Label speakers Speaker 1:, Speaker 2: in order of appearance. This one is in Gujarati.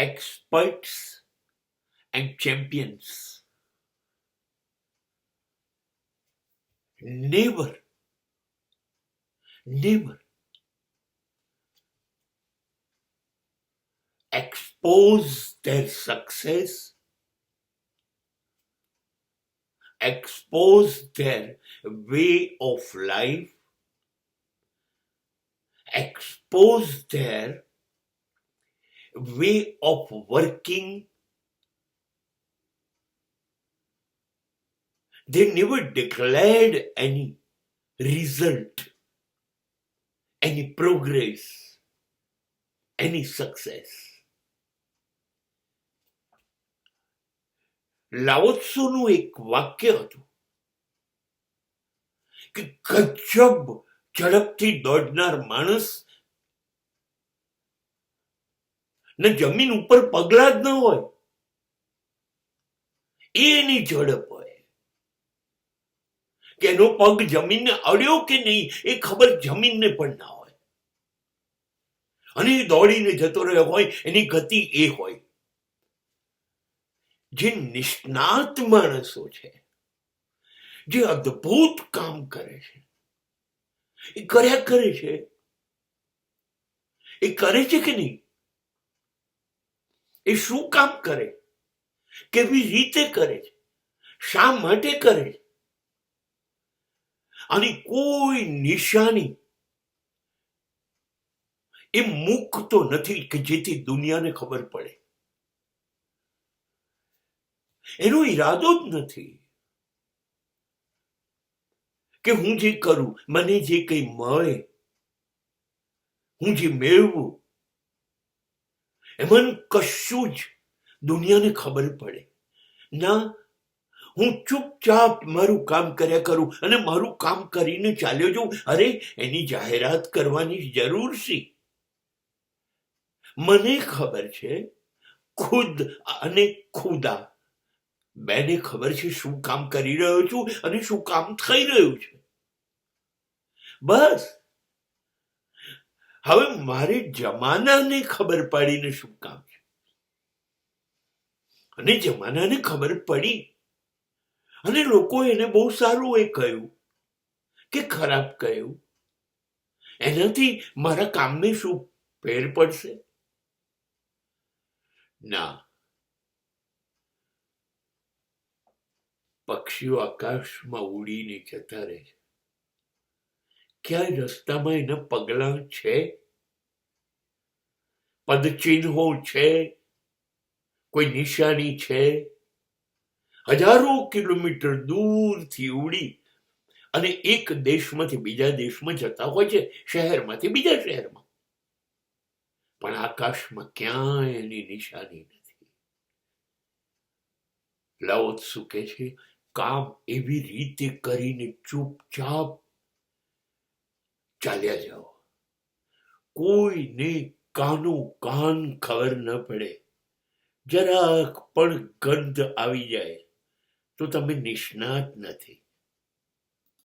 Speaker 1: experts and champions. Never expose their success, expose their way of life, expose their way of working. They never declared any result, any progress, any success. લાઓત્સુનું એક વાક્ય હતું કે ગજબ ઝડપથી દોડનાર માણસ ને જમીન ઉપર પગલા જ ન હોય, એની ઝડપ હોય કે એનો પગ જમીનને અડ્યો કે નહીં એ ખબર જમીનને પણ ના હોય, અને એ દોડીને જતો રહ્યો હોય, એની ગતિ એ હોય. જે નિષ્ણાત માણસો છે, જે અદ્ભુત કામ કરે છે, એ કર્યા કરે છે. એ કરે છે કે નહીં? એ શું કામ કરે, કેવી રીતે કરે છે, શા માટે કરે છે, આની કોઈ નિશાની એ મૂકતો નથી કે જેથી દુનિયાને ખબર પડે. એનો ઈરાદો જ નથી કે હું જે કરું, મને જે કંઈ મળે, હું જે મેળવું, એમાં કશું જ દુનિયાને ખબર પડે ના. હું ચૂપચાપ મારું કામ કર્યા કરું અને મારું કામ કરીને ચાલ્યો જાઉં. અરે એની જાહેરાત કરવાની જરૂર છે. મને ખબર છે, ખુદ અને ખુદા બેને ખબર છે શું કામ કરી રહ્યો છું અને શું કામ થઈ રહ્યું છે. બસ હવે મારે જમાનાને ખબર પાડીને શું કામ છે. અને જમાનાને ખબર પડી અને લોકો એને બહુ સારું એ કહ્યું કે ખરાબ કહ્યું, એનાથી મારા કામને શું ફેર પડશે? ના. પક્ષીઓ આકાશમાં ઉડીને જતા રહે છે. ક્યાંય રસ્તામાં એના પગલા છે, પદચિહ્નો છે, કોઈ નિશાની છે? હજારો કિલોમીટર દૂરથી ઉડી અને એક દેશમાંથી બીજા દેશમાં જતા હોય છે, શહેરમાંથી બીજા શહેરમાં, પણ આકાશમાં ક્યાંય એની નિશાની નથી. લાઓત્સુ કહે છે, કામ એવી રીતે કરીને ચૂપચાપ ચાલ્યા જાઓ, કોઈને કાનો કાન ખબર ન પડે. જરાક પણ ગંધ આવી જાય તો તમે નિષ્ણાત નથી.